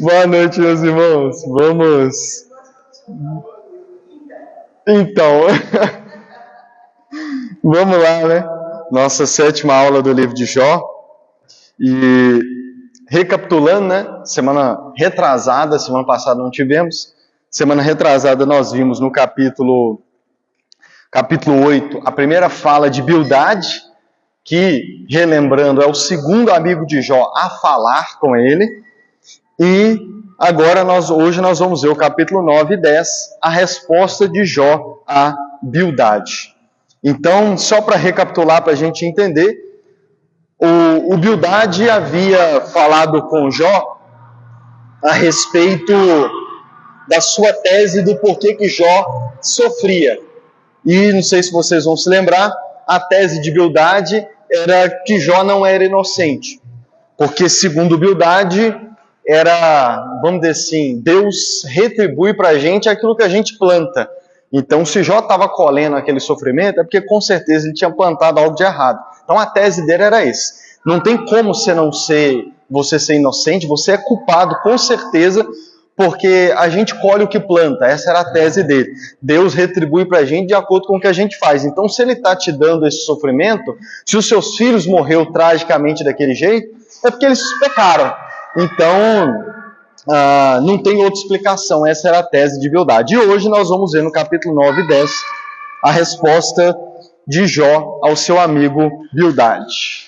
Boa noite, meus irmãos. Vamos. Então, vamos lá, né? Nossa 7ª aula do livro de Jó. E recapitulando, né? Semana retrasada, semana passada não tivemos. Semana retrasada nós vimos no capítulo 8 a primeira fala de Bildade, que, relembrando, é o segundo amigo de Jó a falar com ele. E agora, hoje nós vamos ver o capítulo 9 e 10, a resposta de Jó a Bildade. Então, só para recapitular, para a gente entender, o Bildade havia falado com Jó a respeito da sua tese do porquê que Jó sofria. E não sei se vocês vão se lembrar, a tese de Bildade era que Jó não era inocente. Porque, segundo Bildade, vamos dizer assim, Deus retribui para a gente aquilo que a gente planta. Então, se Jó estava colhendo aquele sofrimento, é porque com certeza ele tinha plantado algo de errado. Então, a tese dele era essa. Não tem como você ser inocente, você é culpado, com certeza, porque a gente colhe o que planta. Essa era a tese dele. Deus retribui para a gente de acordo com o que a gente faz. Então, se ele está te dando esse sofrimento, se os seus filhos morreram tragicamente daquele jeito, é porque eles pecaram. Então, não tem outra explicação. Essa era a tese de Bildade. E hoje nós vamos ver no capítulo 9 e 10 a resposta de Jó ao seu amigo Bildade.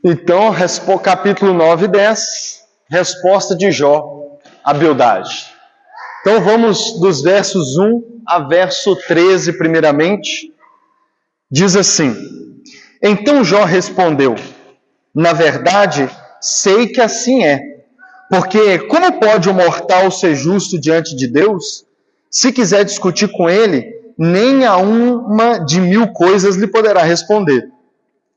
Então, capítulo 9 e 10, resposta de Jó a Bildade. Então, vamos dos versos 1 a verso 13, primeiramente. Diz assim: Então Jó respondeu: Na verdade, sei que assim é. Porque como pode o mortal ser justo diante de Deus? Se quiser discutir com ele, nem a uma de 1000 coisas lhe poderá responder.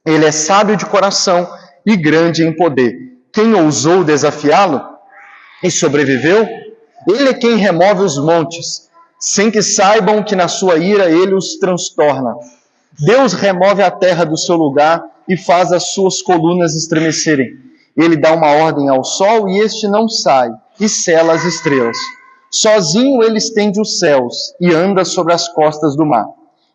Ele é sábio de coração e grande em poder. Quem ousou desafiá-lo e sobreviveu? Ele é quem remove os montes, sem que saibam que na sua ira ele os transtorna. Deus remove a terra do seu lugar e faz as suas colunas estremecerem. Ele dá uma ordem ao sol e este não sai, e sela as estrelas. Sozinho ele estende os céus e anda sobre as costas do mar.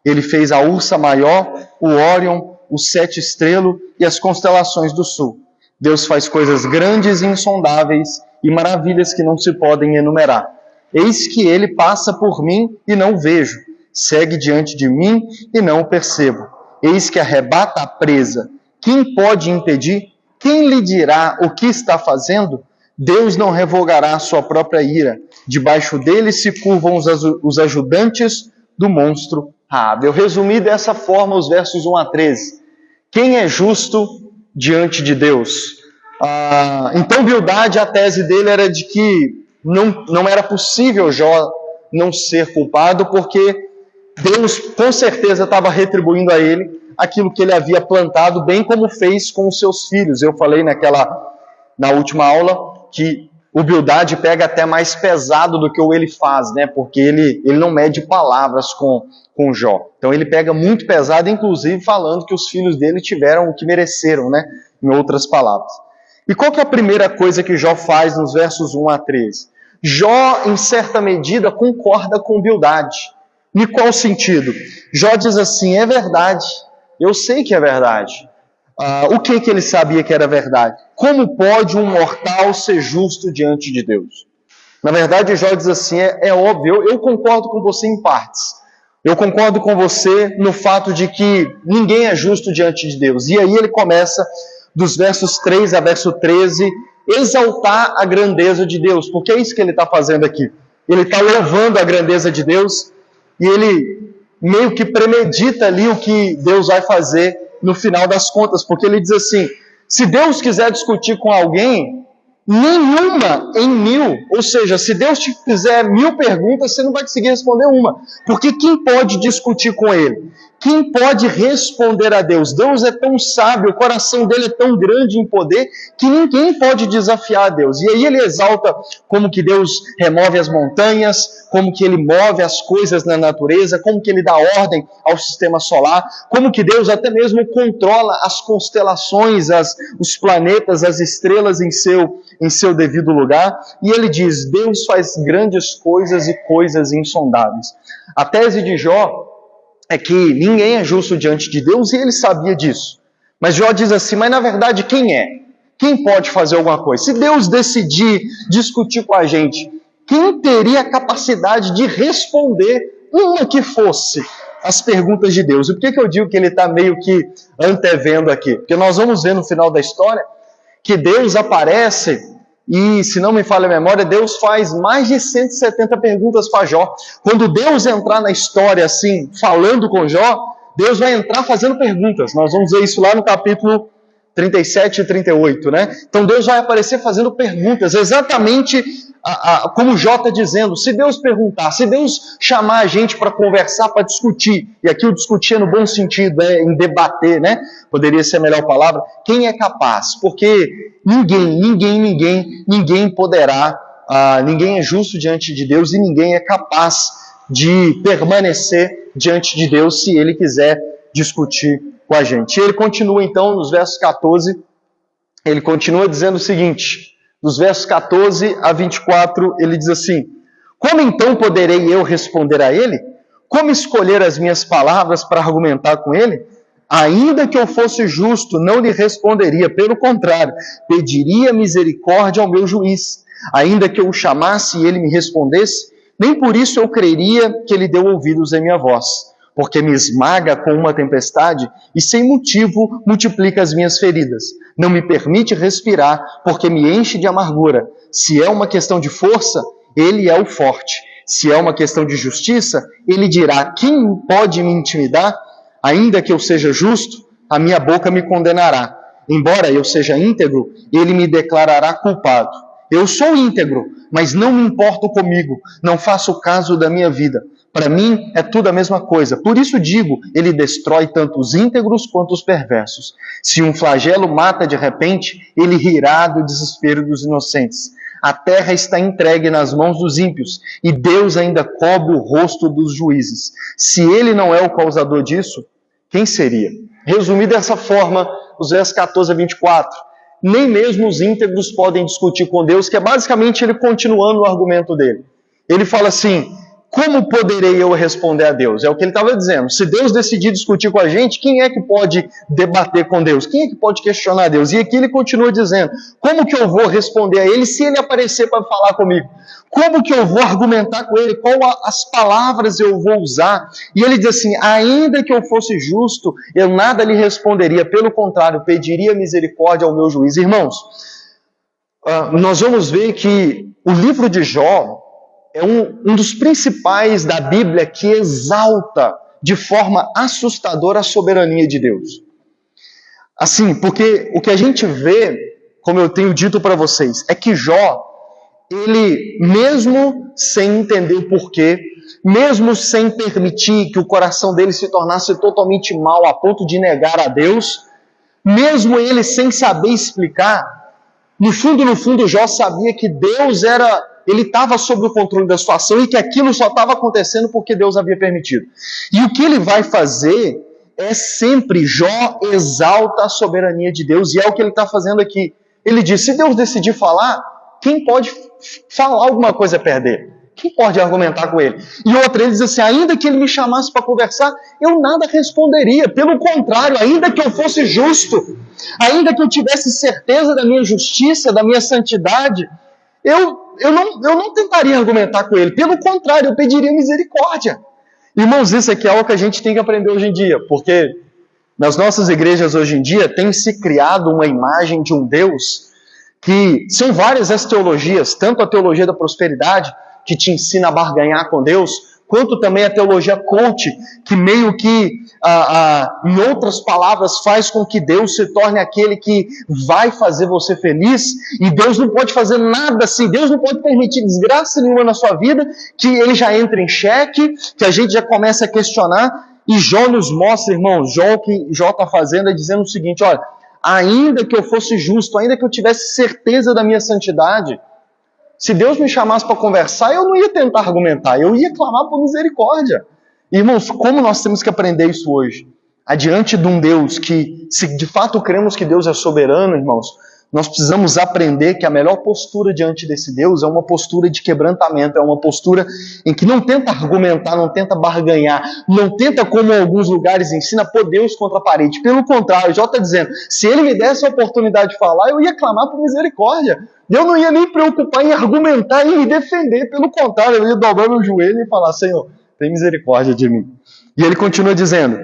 Ele fez a Ursa Maior, o Órion, o Sete Estrelo e as constelações do sul. Deus faz coisas grandes e insondáveis e maravilhas que não se podem enumerar. Eis que ele passa por mim e não vejo. Segue diante de mim e não o percebo. Eis que arrebata a presa. Quem pode impedir? Quem lhe dirá o que está fazendo? Deus não revogará a sua própria ira. Debaixo dele se curvam os ajudantes do monstro Raabe. Eu resumi dessa forma os versos 1 a 13. Quem é justo diante de Deus? Então, Bildade, a tese dele era de que não era possível Jó não ser culpado, porque Deus com certeza estava retribuindo a ele aquilo que ele havia plantado, bem como fez com os seus filhos. Eu falei na última aula que o Bildade pega até mais pesado do que o ele faz, né? Porque ele não mede palavras com Jó. Então ele pega muito pesado, inclusive falando que os filhos dele tiveram o que mereceram, né? Em outras palavras. E qual que é a primeira coisa que Jó faz nos versos 1 a 13? Jó, em certa medida, concorda com Bildade. Em qual sentido? Jó diz assim: é verdade, eu sei que é verdade. O que ele sabia que era verdade? Como pode um mortal ser justo diante de Deus? Na verdade, Jó diz assim, é óbvio, eu concordo com você em partes. Eu concordo com você no fato de que ninguém é justo diante de Deus. E aí ele começa, dos versos 3 a verso 13, exaltar a grandeza de Deus, porque é isso que ele está fazendo aqui. Ele está louvando a grandeza de Deus e ele meio que premedita ali o que Deus vai fazer no final das contas, porque ele diz assim: se Deus quiser discutir com alguém, nenhuma em 1000, ou seja, se Deus te fizer 1000 perguntas, você não vai conseguir responder uma, porque quem pode discutir com ele? Quem pode responder a Deus? Deus é tão sábio, o coração dele é tão grande em poder, que ninguém pode desafiar a Deus. E aí ele exalta como que Deus remove as montanhas, como que ele move as coisas na natureza, como que ele dá ordem ao sistema solar, como que Deus até mesmo controla as constelações, os planetas, as estrelas em seu devido lugar. E ele diz, Deus faz grandes coisas e coisas insondáveis. A tese de Jó é que ninguém é justo diante de Deus, e ele sabia disso. Mas Jó diz assim, mas na verdade quem é? Quem pode fazer alguma coisa? Se Deus decidir discutir com a gente, quem teria a capacidade de responder uma que fosse as perguntas de Deus? E por que eu digo que ele está meio que antevendo aqui? Porque nós vamos ver no final da história que Deus aparece e, se não me falha a memória, Deus faz mais de 170 perguntas para Jó. Quando Deus entrar na história assim, falando com Jó, Deus vai entrar fazendo perguntas. Nós vamos ver isso lá no capítulo 37 e 38, né? Então Deus vai aparecer fazendo perguntas, exatamente como Jó está dizendo. Se Deus perguntar, se Deus chamar a gente para conversar, para discutir, e aqui o discutir é no bom sentido, em debater, né? Poderia ser a melhor palavra. Quem é capaz? Porque ninguém poderá, ninguém é justo diante de Deus e ninguém é capaz de permanecer diante de Deus se ele quiser discutir com a gente. E ele continua então nos versos 14, ele continua dizendo o seguinte, dos versos 14 a 24, ele diz assim, como então poderei eu responder a ele? Como escolher as minhas palavras para argumentar com ele? Ainda que eu fosse justo, não lhe responderia, pelo contrário, pediria misericórdia ao meu juiz. Ainda que eu o chamasse e ele me respondesse, nem por isso eu creria que ele deu ouvidos à minha voz, porque me esmaga com uma tempestade e sem motivo multiplica as minhas feridas. Não me permite respirar, porque me enche de amargura. Se é uma questão de força, ele é o forte. Se é uma questão de justiça, ele dirá, quem pode me intimidar? Ainda que eu seja justo, a minha boca me condenará. Embora eu seja íntegro, ele me declarará culpado. Eu sou íntegro, mas não me importo comigo, não faço caso da minha vida. Para mim é tudo a mesma coisa. Por isso digo, ele destrói tanto os íntegros quanto os perversos. Se um flagelo mata de repente, ele rirá do desespero dos inocentes. A terra está entregue nas mãos dos ímpios, e Deus ainda cobre o rosto dos juízes. Se ele não é o causador disso, quem seria? Resumido dessa forma, os versos 14 a 24. Nem mesmo os íntegros podem discutir com Deus, que é basicamente ele continuando o argumento dele. Ele fala assim, como poderei eu responder a Deus? É o que ele estava dizendo. Se Deus decidir discutir com a gente, quem é que pode debater com Deus? Quem é que pode questionar Deus? E aqui ele continua dizendo, como que eu vou responder a ele se ele aparecer para falar comigo? Como que eu vou argumentar com ele? Qual as palavras eu vou usar? E ele diz assim, ainda que eu fosse justo, eu nada lhe responderia. Pelo contrário, pediria misericórdia ao meu juiz. Irmãos, nós vamos ver que o livro de Jó é um dos principais da Bíblia que exalta de forma assustadora a soberania de Deus. Assim, porque o que a gente vê, como eu tenho dito para vocês, é que Jó, ele, mesmo sem entender o porquê, mesmo sem permitir que o coração dele se tornasse totalmente mau a ponto de negar a Deus, mesmo ele sem saber explicar, no fundo, Jó sabia que Deus ele estava sob o controle da situação e que aquilo só estava acontecendo porque Deus havia permitido. E o que ele vai fazer é sempre, Jó exalta a soberania de Deus, e é o que ele está fazendo aqui. Ele diz, se Deus decidir falar, quem pode falar alguma coisa é perder? Quem pode argumentar com ele? E outra, ele diz assim, ainda que ele me chamasse para conversar, eu nada responderia. Pelo contrário, ainda que eu fosse justo, ainda que eu tivesse certeza da minha justiça, da minha santidade, eu não tentaria argumentar com ele. Pelo contrário, eu pediria misericórdia. Irmãos, isso aqui é algo que a gente tem que aprender hoje em dia, porque nas nossas igrejas hoje em dia tem se criado uma imagem de um Deus que são várias as teologias, tanto a teologia da prosperidade, que te ensina a barganhar com Deus, quanto também a teologia coach, que meio que, em outras palavras, faz com que Deus se torne aquele que vai fazer você feliz, e Deus não pode fazer nada assim, Deus não pode permitir desgraça nenhuma na sua vida, que ele já entra em xeque, que a gente já começa a questionar. E Jó nos mostra, irmãos, o que Jó está fazendo é dizendo o seguinte, olha, ainda que eu fosse justo, ainda que eu tivesse certeza da minha santidade, se Deus me chamasse para conversar, eu não ia tentar argumentar, eu ia clamar por misericórdia. Irmãos, como nós temos que aprender isso hoje? Adiante de um Deus que, se de fato cremos que Deus é soberano, irmãos, nós precisamos aprender que a melhor postura diante desse Deus é uma postura de quebrantamento, é uma postura em que não tenta argumentar, não tenta barganhar, não tenta, como em alguns lugares ensina, pôr Deus contra a parede. Pelo contrário, Jó está dizendo, se ele me desse a oportunidade de falar, eu ia clamar por misericórdia. Eu não ia nem preocupar em argumentar e me defender. Pelo contrário, eu ia dobrar meu joelho e falar, Senhor, tem misericórdia de mim. E ele continua dizendo,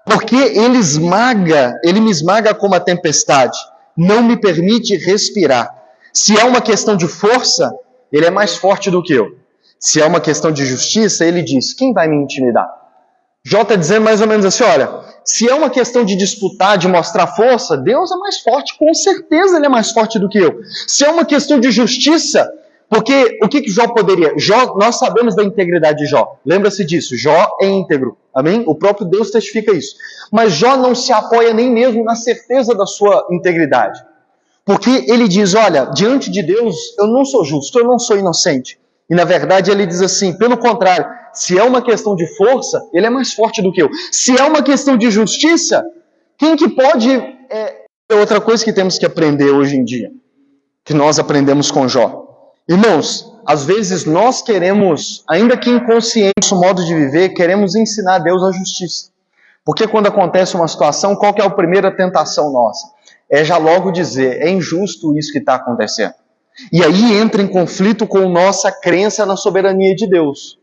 porque ele me esmaga como a tempestade, não me permite respirar. Se é uma questão de força, ele é mais forte do que eu. Se é uma questão de justiça, ele diz, quem vai me intimidar? Jó está dizendo mais ou menos assim, olha, se é uma questão de disputar, de mostrar força, Deus é mais forte, com certeza ele é mais forte do que eu. Se é uma questão de justiça, porque o que Jó poderia? Nós sabemos da integridade de Jó, lembra-se disso, Jó é íntegro, amém? O próprio Deus testifica isso. Mas Jó não se apoia nem mesmo na certeza da sua integridade. Porque ele diz, olha, diante de Deus eu não sou justo, eu não sou inocente. E na verdade ele diz assim, pelo contrário, se é uma questão de força, ele é mais forte do que eu. Se é uma questão de justiça, quem que pode... É outra coisa que temos que aprender hoje em dia, que nós aprendemos com Jó. Irmãos, às vezes nós queremos, ainda que inconsciente, nosso modo de viver, queremos ensinar a Deus a justiça. Porque quando acontece uma situação, qual que é a primeira tentação nossa? É já logo dizer, é injusto isso que está acontecendo. E aí entra em conflito com nossa crença na soberania de Deus.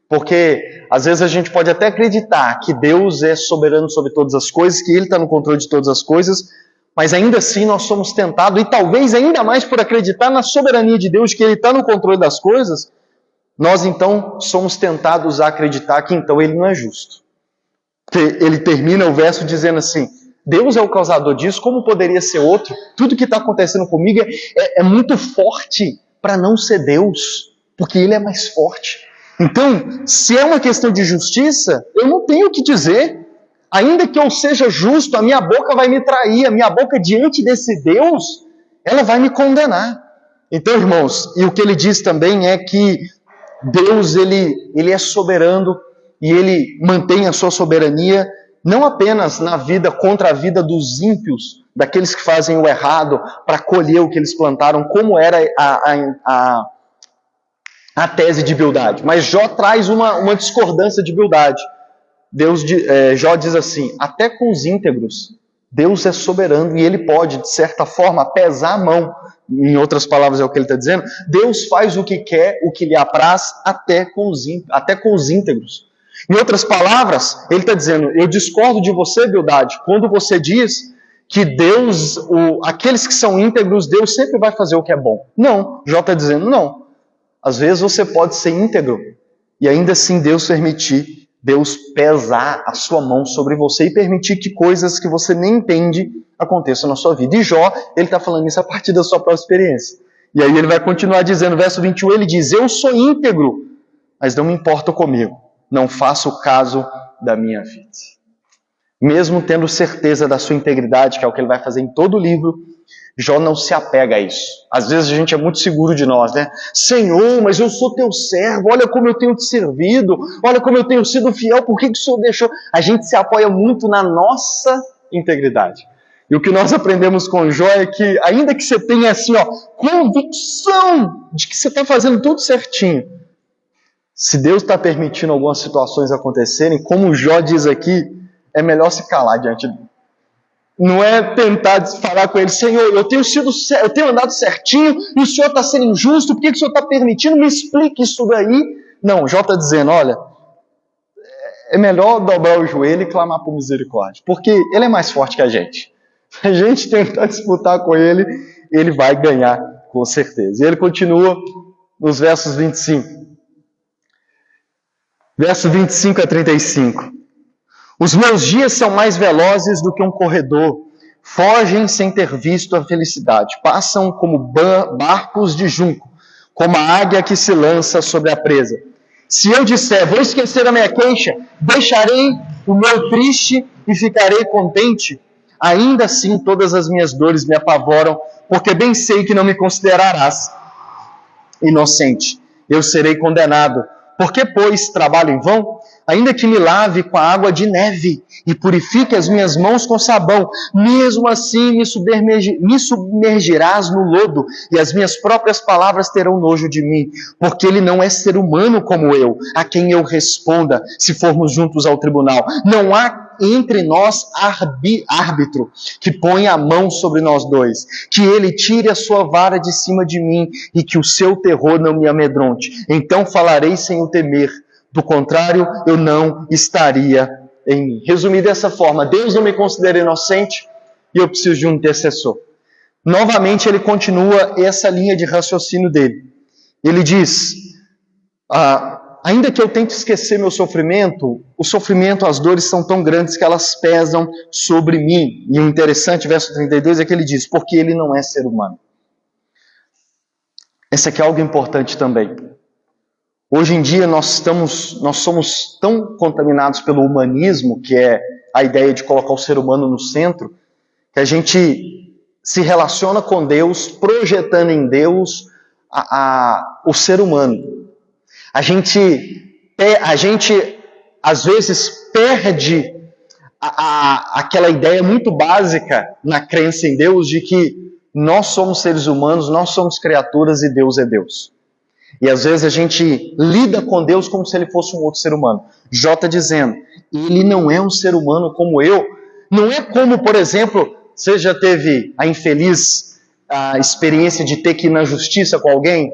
Porque às vezes a gente pode até acreditar que Deus é soberano sobre todas as coisas, que Ele está no controle de todas as coisas, mas ainda assim nós somos tentados, e talvez ainda mais por acreditar na soberania de Deus, que Ele está no controle das coisas, nós então somos tentados a acreditar que então Ele não é justo. Porque ele termina o verso dizendo assim, Deus é o causador disso, como poderia ser outro? Tudo que está acontecendo comigo é muito forte para não ser Deus, porque Ele é mais forte. Então, se é uma questão de justiça, eu não tenho o que dizer. Ainda que eu seja justo, a minha boca vai me trair, a minha boca diante desse Deus, ela vai me condenar. Então, irmãos, e o que ele diz também é que Deus, ele é soberano e Ele mantém a sua soberania, não apenas na vida, contra a vida dos ímpios, daqueles que fazem o errado, para colher o que eles plantaram, como era a tese de Bildade. Mas Jó traz uma discordância de Bildade. Jó diz assim, até com os íntegros, Deus é soberano e Ele pode, de certa forma, pesar a mão. Em outras palavras é o que ele está dizendo. Deus faz o que quer, o que lhe apraz, até com os íntegros. Em outras palavras, ele está dizendo, eu discordo de você, Bildade, quando você diz que Deus, aqueles que são íntegros, Deus sempre vai fazer o que é bom. Não, Jó está dizendo, não. Às vezes você pode ser íntegro e ainda assim Deus pesar a sua mão sobre você e permitir que coisas que você nem entende aconteçam na sua vida. E Jó, ele está falando isso a partir da sua própria experiência. E aí ele vai continuar dizendo, verso 21, ele diz, eu sou íntegro, mas não me importo comigo. Não faço caso da minha vida. Mesmo tendo certeza da sua integridade, que é o que ele vai fazer em todo o livro, Jó não se apega a isso. Às vezes a gente é muito seguro de nós, né? Senhor, mas eu sou teu servo, olha como eu tenho te servido, olha como eu tenho sido fiel, por que o Senhor deixou? A gente se apoia muito na nossa integridade. E o que nós aprendemos com Jó é que, ainda que você tenha assim, convicção de que você está fazendo tudo certinho, se Deus está permitindo algumas situações acontecerem, como Jó diz aqui, é melhor se calar diante dele. Não é tentar falar com ele, Senhor, eu tenho andado certinho, e o Senhor está sendo injusto, por que o Senhor está permitindo? Me explique isso daí. Não, Jó está dizendo, olha, é melhor dobrar o joelho e clamar por misericórdia, porque Ele é mais forte que a gente. Se a gente tentar disputar com Ele, Ele vai ganhar, com certeza. E ele continua nos versos 25. Verso 25 a 35. Os meus dias são mais velozes do que um corredor, fogem sem ter visto a felicidade, passam como barcos de junco, como a águia que se lança sobre a presa. Se eu disser, vou esquecer a minha queixa, deixarei o meu triste e ficarei contente, ainda assim todas as minhas dores me apavoram, porque bem sei que não me considerarás inocente. Eu serei condenado. Por que, pois, trabalho em vão? Ainda que me lave com a água de neve e purifique as minhas mãos com sabão, mesmo assim me submergirás no lodo e as minhas próprias palavras terão nojo de mim, porque ele não é ser humano como eu, a quem eu responda se formos juntos ao tribunal. Não há entre nós árbitro que ponha a mão sobre nós dois, que ele tire a sua vara de cima de mim e que o seu terror não me amedronte. Então falarei sem o temer, do contrário eu não estaria em mim. Resumir dessa forma, Deus não me considera inocente e eu preciso de um intercessor. Novamente ele continua essa linha de raciocínio dele. Ele diz, ainda que eu tente esquecer meu sofrimento, o sofrimento, as dores são tão grandes que elas pesam sobre mim. E o interessante, verso 32, é que ele diz, porque ele não é ser humano. Esse aqui é algo importante também. Hoje em dia nós somos tão contaminados pelo humanismo, que é a ideia de colocar o ser humano no centro, que a gente se relaciona com Deus, projetando em Deus o ser humano. A gente às vezes perde aquela ideia muito básica na crença em Deus de que nós somos seres humanos, nós somos criaturas e Deus é Deus. E às vezes a gente lida com Deus como se ele fosse um outro ser humano. Jó está dizendo, ele não é um ser humano como eu. Não é como, por exemplo, você já teve a infeliz experiência de ter que ir na justiça com alguém?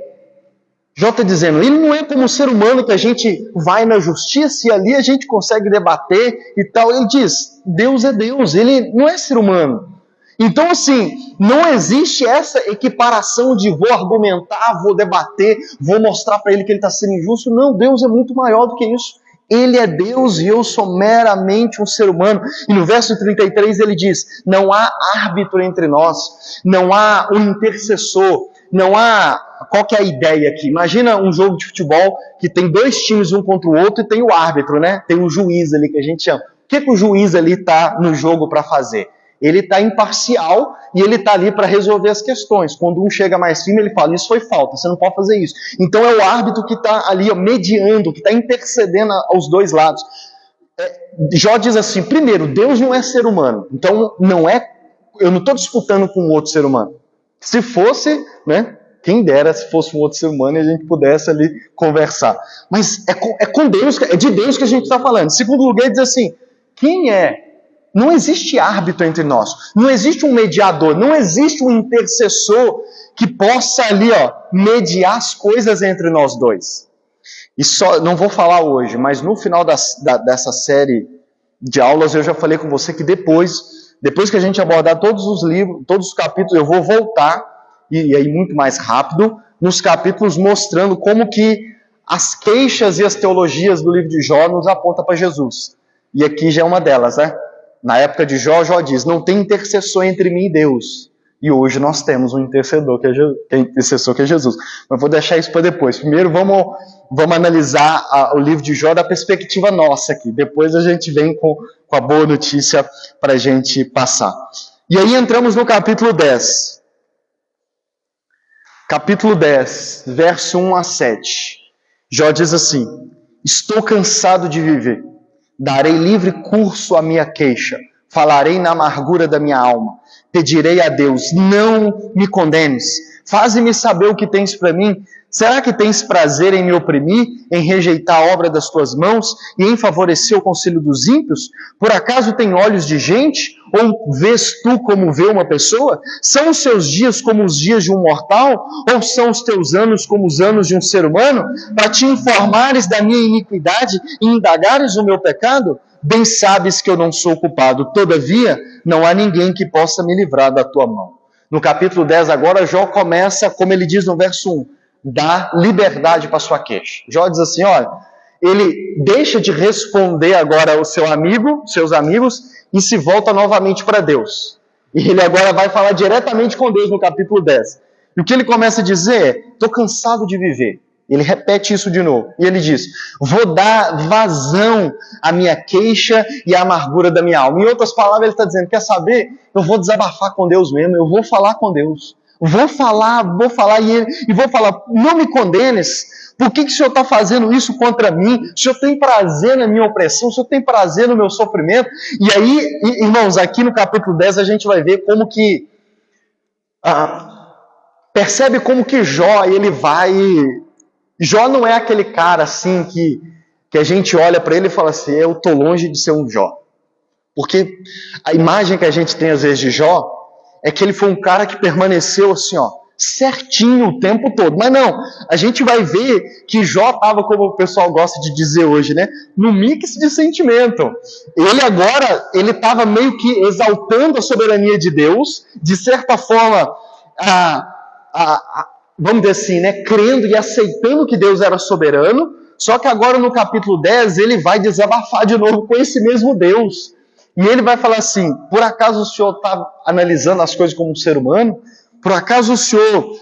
Jó está dizendo, ele não é como um ser humano que a gente vai na justiça e ali a gente consegue debater e tal. Ele diz, Deus é Deus, ele não é ser humano. Então, assim, não existe essa equiparação de vou argumentar, vou debater, vou mostrar para ele que ele está sendo injusto. Não, Deus é muito maior do que isso. Ele é Deus e eu sou meramente um ser humano. E no verso 33 ele diz, não há árbitro entre nós, não há um intercessor, não há... Qual que é a ideia aqui? Imagina um jogo de futebol que tem dois times um contra o outro e tem o árbitro, né? Tem o juiz ali que a gente chama. O que o juiz ali está no jogo para fazer? Ele está imparcial e ele está ali para resolver as questões. Quando um chega mais firme, ele fala, isso foi falta, você não pode fazer isso. Então é o árbitro que está ali mediando, que está intercedendo aos dois lados. Jó diz assim, primeiro, Deus não é ser humano. Então eu não estou disputando com um outro ser humano. Se fosse, né, quem dera se fosse um outro ser humano e a gente pudesse ali conversar. Mas é com Deus, é de Deus que a gente está falando. Em segundo lugar, ele diz assim, quem é? Não existe árbitro entre nós, não existe um mediador, não existe um intercessor que possa ali, mediar as coisas entre nós dois. E só, não vou falar hoje, mas no final dessa série de aulas eu já falei com você que depois que a gente abordar todos os livros, todos os capítulos, eu vou voltar, e aí muito mais rápido, nos capítulos mostrando como que as queixas e as teologias do livro de Jó nos apontam para Jesus. E aqui já é uma delas, né? Na época de Jó, Jó diz, não tem intercessor entre mim e Deus. E hoje nós temos um intercessor que é Jesus. Mas vou deixar isso para depois. Primeiro vamos analisar o livro de Jó da perspectiva nossa aqui. Depois a gente vem com a boa notícia para a gente passar. E aí entramos no capítulo 10. Capítulo 10, verso 1 a 7. Jó diz assim, estou cansado de viver. Darei livre curso à minha queixa, falarei na amargura da minha alma, pedirei a Deus, não me condenes, faze-me saber o que tens para mim. Será que tens prazer em me oprimir, em rejeitar a obra das tuas mãos e em favorecer o conselho dos ímpios? Por acaso tem olhos de gente? Ou vês tu como vê uma pessoa? São os seus dias como os dias de um mortal? Ou são os teus anos como os anos de um ser humano? Para te informares da minha iniquidade e indagares o meu pecado? Bem sabes que eu não sou culpado, todavia não há ninguém que possa me livrar da tua mão. No capítulo 10 agora, Jó começa, como ele diz no verso 1, dá liberdade para sua queixa. Jó diz assim, olha, ele deixa de responder agora ao seu amigo, seus amigos, e se volta novamente para Deus. E ele agora vai falar diretamente com Deus no capítulo 10. E o que ele começa a dizer é, estou cansado de viver. Ele repete isso de novo. E ele diz: vou dar vazão à minha queixa e à amargura da minha alma. Em outras palavras, ele está dizendo: quer saber? Eu vou desabafar com Deus mesmo. Eu vou falar com Deus. Vou falar e vou falar: não me condenes. Por que o Senhor está fazendo isso contra mim? O Senhor tem prazer na minha opressão? O Senhor tem prazer no meu sofrimento? E aí, irmãos, aqui no capítulo 10 a gente vai ver como que... percebe como que Jó, ele vai... Jó não é aquele cara assim que a gente olha para ele e fala assim: eu estou longe de ser um Jó. Porque a imagem que a gente tem às vezes de Jó é que ele foi um cara que permaneceu assim, certinho o tempo todo. Mas não, a gente vai ver que Jó estava, como o pessoal gosta de dizer hoje, né, no mix de sentimento. Ele estava meio que exaltando a soberania de Deus, de certa forma, vamos dizer assim, né, crendo e aceitando que Deus era soberano. Só que agora no capítulo 10 ele vai desabafar de novo com esse mesmo Deus. E ele vai falar assim: por acaso o Senhor está analisando as coisas como um ser humano? Por acaso o Senhor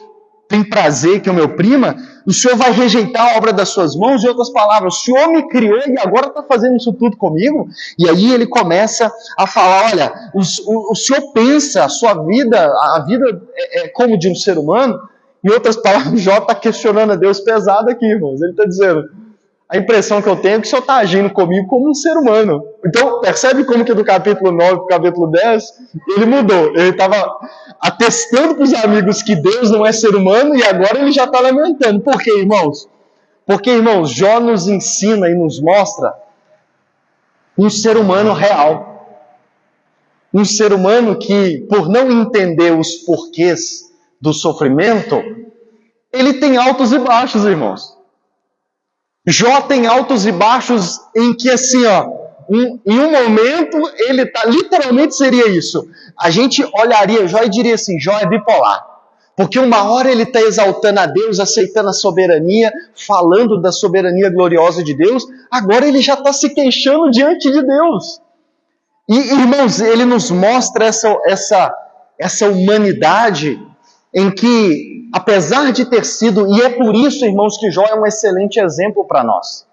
tem prazer que eu me oprima? O Senhor vai rejeitar a obra das suas mãos? Em outras palavras, o Senhor me criou e agora está fazendo isso tudo comigo? E aí ele começa a falar: olha, o Senhor pensa a sua vida, a vida é como de um ser humano? Em outras palavras, Jó está questionando a Deus pesado aqui, irmãos. Ele está dizendo: a impressão que eu tenho é que o Senhor está agindo comigo como um ser humano. Então, percebe como que do capítulo 9 para o capítulo 10, ele mudou. Ele estava atestando para os amigos que Deus não é ser humano e agora ele já está lamentando. Por quê, irmãos? Porque, irmãos, Jó nos ensina e nos mostra um ser humano real. Um ser humano que, por não entender os porquês do sofrimento, ele tem altos e baixos, irmãos. Jó tem altos e baixos em que, assim, em um momento, ele tá, literalmente seria isso. A gente olharia Jó e diria assim: Jó é bipolar. Porque uma hora ele está exaltando a Deus, aceitando a soberania, falando da soberania gloriosa de Deus, agora ele já está se queixando diante de Deus. E, irmãos, ele nos mostra essa humanidade em que, apesar de ter sido, e é por isso, irmãos, que Jó é um excelente exemplo para nós.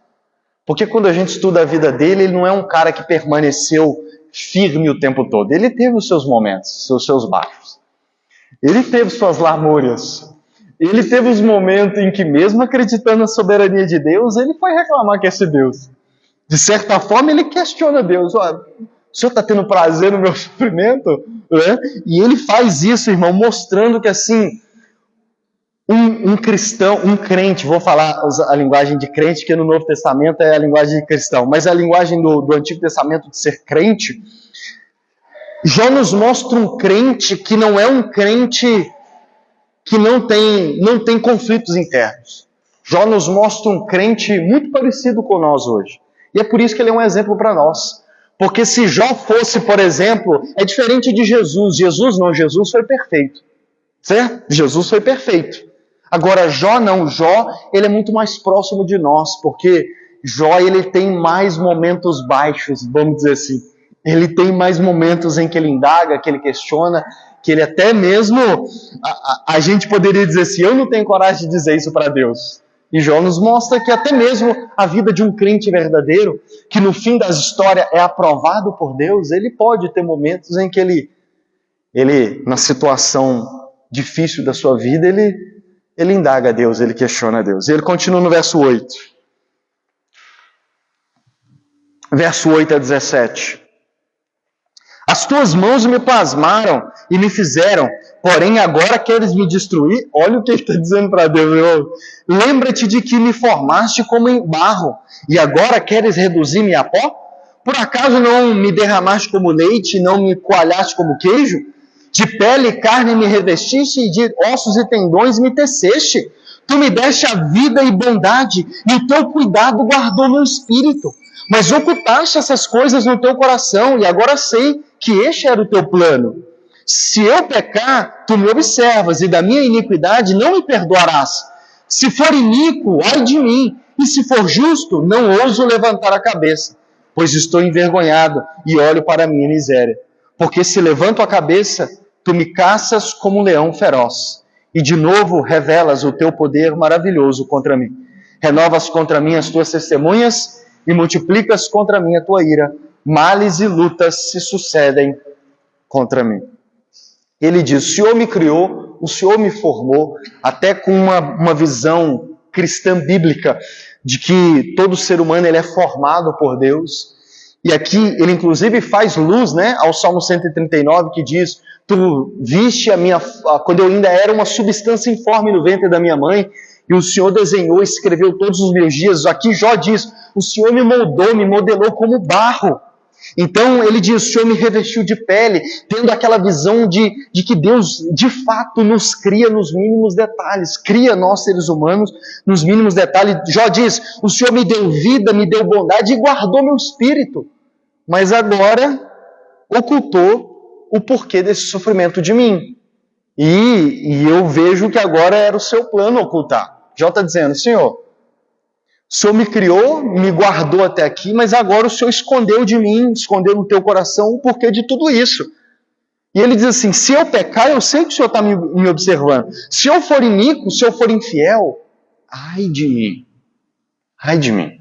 Porque quando a gente estuda a vida dele, ele não é um cara que permaneceu firme o tempo todo. Ele teve os seus momentos, os seus baixos. Ele teve suas lamúrias. Ele teve os momentos em que, mesmo acreditando na soberania de Deus, ele foi reclamar que é esse Deus. De certa forma, ele questiona Deus: o Senhor está tendo prazer no meu sofrimento? Né? E ele faz isso, irmão, mostrando que, assim, um cristão, um crente, vou falar a linguagem de crente, que no Novo Testamento é a linguagem de cristão, mas a linguagem do Antigo Testamento de ser crente, já nos mostra um crente que não é um crente que não tem conflitos internos. Jó nos mostra um crente muito parecido com nós hoje. E é por isso que ele é um exemplo para nós. Porque se Jó fosse, por exemplo, é diferente de Jesus. Jesus foi perfeito. Certo? Jesus foi perfeito. Agora, Jó não. Jó, ele é muito mais próximo de nós, porque Jó, ele tem mais momentos baixos, vamos dizer assim. Ele tem mais momentos em que ele indaga, que ele questiona, que ele até mesmo, a gente poderia dizer assim: eu não tenho coragem de dizer isso para Deus. E Jó nos mostra que até mesmo a vida de um crente verdadeiro, que no fim das histórias é aprovado por Deus, ele pode ter momentos em que ele na situação difícil da sua vida, ele indaga a Deus, ele questiona a Deus. E ele continua no verso 8. Verso 8 a 17. As tuas mãos me pasmaram e me fizeram, porém agora queres me destruir? Olha o que ele está dizendo para Deus, irmão. Lembra-te de que me formaste como em barro, e agora queres reduzir-me a pó? Por acaso não me derramaste como leite, não me coalhaste como queijo? De pele e carne me revestiste, e de ossos e tendões me teceste. Tu me deste a vida e bondade, e o teu cuidado guardou meu espírito. Mas ocultaste essas coisas no teu coração, e agora sei que este era o teu plano. Se eu pecar, tu me observas, e da minha iniquidade não me perdoarás. Se for iníquo, ai de mim, e se for justo, não ouso levantar a cabeça, pois estou envergonhado e olho para a minha miséria. Porque se levanto a cabeça, tu me caças como um leão feroz, e de novo revelas o teu poder maravilhoso contra mim. Renovas contra mim as tuas testemunhas e multiplicas contra mim a tua ira. Males e lutas se sucedem contra mim. Ele diz, o Senhor me criou, o Senhor me formou, até com uma visão cristã bíblica, de que todo ser humano ele é formado por Deus. E aqui ele inclusive faz luz, né, ao Salmo 139, que diz, tu viste quando eu ainda era uma substância informe no ventre da minha mãe, e o Senhor desenhou e escreveu todos os meus dias. Aqui Jó diz, o Senhor me moldou, me modelou como barro. Então ele diz, o Senhor me revestiu de pele, tendo aquela visão de que Deus de fato nos cria nos mínimos detalhes, cria nós seres humanos nos mínimos detalhes. Jó diz, o Senhor me deu vida, me deu bondade e guardou meu espírito, mas agora ocultou o porquê desse sofrimento de mim. E eu vejo que agora era o seu plano ocultar. Jó está dizendo, Senhor, o Senhor me criou, me guardou até aqui, mas agora o Senhor escondeu de mim, escondeu no teu coração o porquê de tudo isso. E ele diz assim, se eu pecar, eu sei que o Senhor está me observando. Se eu for iníquo, se eu for infiel, ai de mim. Ai de mim.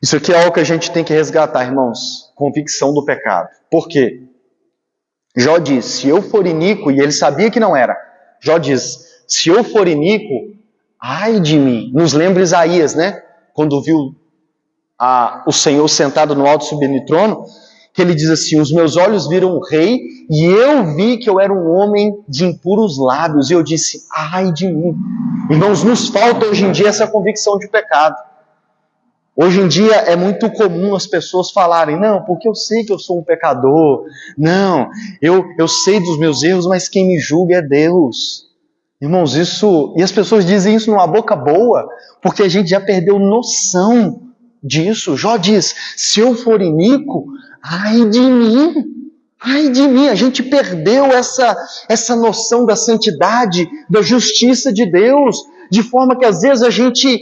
Isso aqui é algo que a gente tem que resgatar, irmãos. Convicção do pecado. Por quê? Jó diz, se eu for iníquo, e ele sabia que não era. Jó diz, se eu for iníquo, ai de mim. Nos lembra Isaías, né? Quando viu o Senhor sentado no alto sublime trono, que ele diz assim, os meus olhos viram o rei, e eu vi que eu era um homem de impuros lábios, e eu disse, ai de mim. Irmãos, nos falta hoje em dia essa convicção de pecado. Hoje em dia é muito comum as pessoas falarem, não, porque eu sei que eu sou um pecador, não, eu sei dos meus erros, mas quem me julga é Deus. Irmãos, e as pessoas dizem isso numa boca boa, porque a gente já perdeu noção disso. Jó diz, se eu for iníquo, ai de mim, ai de mim. A gente perdeu essa noção da santidade, da justiça de Deus, de forma que às vezes a gente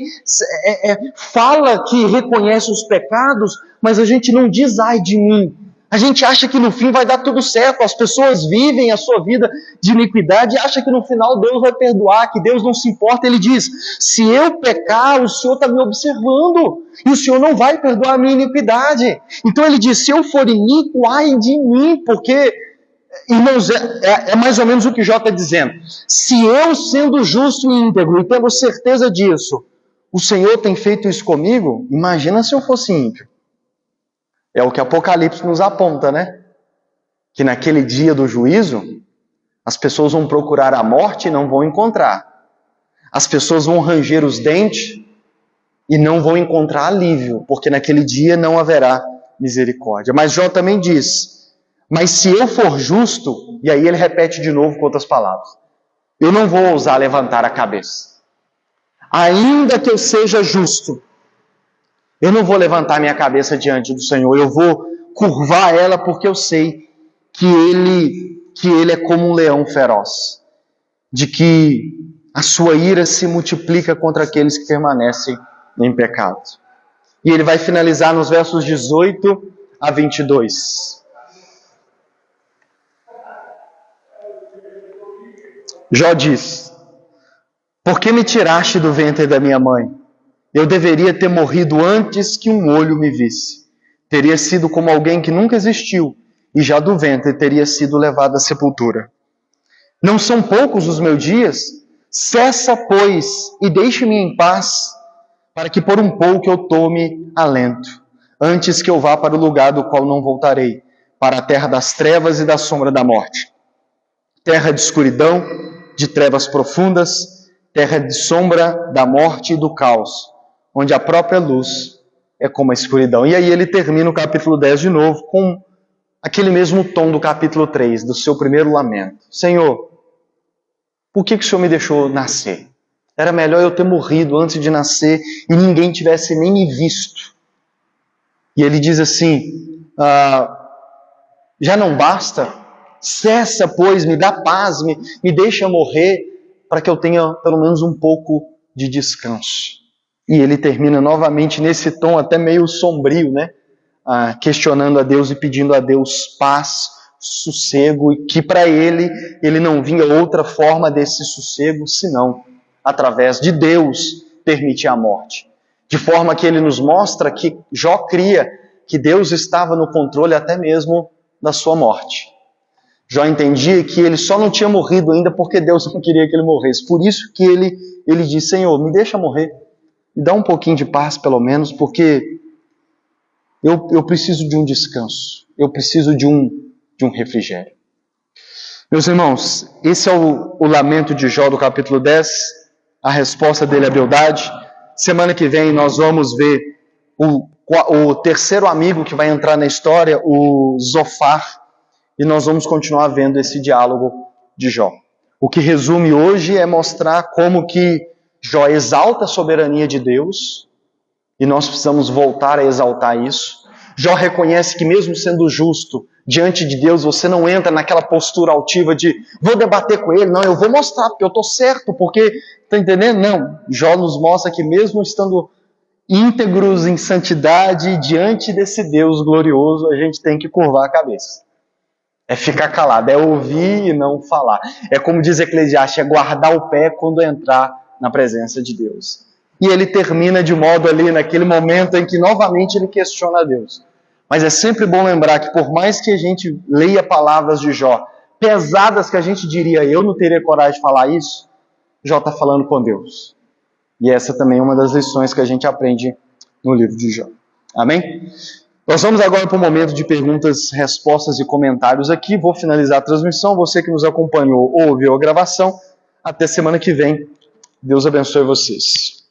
fala que reconhece os pecados, mas a gente não diz ai de mim. A gente acha que no fim vai dar tudo certo, as pessoas vivem a sua vida de iniquidade e acham que no final Deus vai perdoar, que Deus não se importa. Ele diz, se eu pecar, o Senhor está me observando, e o Senhor não vai perdoar a minha iniquidade. Então ele diz, se eu for iníquo, ai de mim, porque, irmãos, é mais ou menos o que Jó está dizendo. Se eu, sendo justo e íntegro, e tendo certeza disso, o Senhor tem feito isso comigo, imagina se eu fosse ímpio. É o que Apocalipse nos aponta, né? Que naquele dia do juízo, as pessoas vão procurar a morte e não vão encontrar. As pessoas vão ranger os dentes e não vão encontrar alívio, porque naquele dia não haverá misericórdia. Mas Jó também diz, mas se eu for justo, e aí ele repete de novo com outras palavras, eu não vou ousar levantar a cabeça. Ainda que eu seja justo, eu não vou levantar minha cabeça diante do Senhor, eu vou curvar ela porque eu sei que Ele é como um leão feroz, de que a sua ira se multiplica contra aqueles que permanecem em pecado. E ele vai finalizar nos versos 18 a 22. Jó diz, por que me tiraste do ventre da minha mãe? Eu deveria ter morrido antes que um olho me visse. Teria sido como alguém que nunca existiu, e já do ventre teria sido levado à sepultura. Não são poucos os meus dias? Cessa, pois, e deixe-me em paz, para que por um pouco eu tome alento, antes que eu vá para o lugar do qual não voltarei, para a terra das trevas e da sombra da morte. Terra de escuridão, de trevas profundas, terra de sombra da morte e do caos, onde a própria luz é como a escuridão. E aí ele termina o capítulo 10 de novo com aquele mesmo tom do capítulo 3, do seu primeiro lamento. Senhor, por que o Senhor me deixou nascer? Era melhor eu ter morrido antes de nascer e ninguém tivesse nem me visto. E ele diz assim, já não basta? Cessa, pois, me dá paz, me deixa morrer, para que eu tenha pelo menos um pouco de descanso. E ele termina novamente nesse tom até meio sombrio, né? Questionando a Deus e pedindo a Deus paz, sossego, e que para ele não vinha outra forma desse sossego, senão através de Deus permitir a morte. De forma que ele nos mostra que Jó cria que Deus estava no controle até mesmo da sua morte. Jó entendia que ele só não tinha morrido ainda porque Deus não queria que ele morresse. Por isso que ele disse: Senhor, me deixa morrer. Me dá um pouquinho de paz pelo menos, porque eu preciso de um descanso. Eu preciso de um refrigério. Meus irmãos, esse é o lamento de Jó do capítulo 10. A resposta dele é a Bildade. Semana que vem nós vamos ver o terceiro amigo que vai entrar na história, o Zofar, e nós vamos continuar vendo esse diálogo de Jó. O que resume hoje é mostrar como que Jó exalta a soberania de Deus, e nós precisamos voltar a exaltar isso. Jó reconhece que mesmo sendo justo, diante de Deus, você não entra naquela postura altiva de vou debater com ele, não, eu vou mostrar porque eu estou certo, porque, está entendendo? Não, Jó nos mostra que mesmo estando íntegros em santidade, diante desse Deus glorioso, a gente tem que curvar a cabeça. É ficar calado, é ouvir e não falar. É como diz Eclesiastes, é guardar o pé quando entrar na presença de Deus. E ele termina de modo ali, naquele momento em que novamente ele questiona a Deus. Mas é sempre bom lembrar que por mais que a gente leia palavras de Jó, pesadas que a gente diria, eu não teria coragem de falar isso, Jó está falando com Deus. E essa também é uma das lições que a gente aprende no livro de Jó. Amém? Nós vamos agora para um momento de perguntas, respostas e comentários aqui. Vou finalizar a transmissão. Você que nos acompanhou ou ouviu a gravação, até semana que vem. Deus abençoe vocês.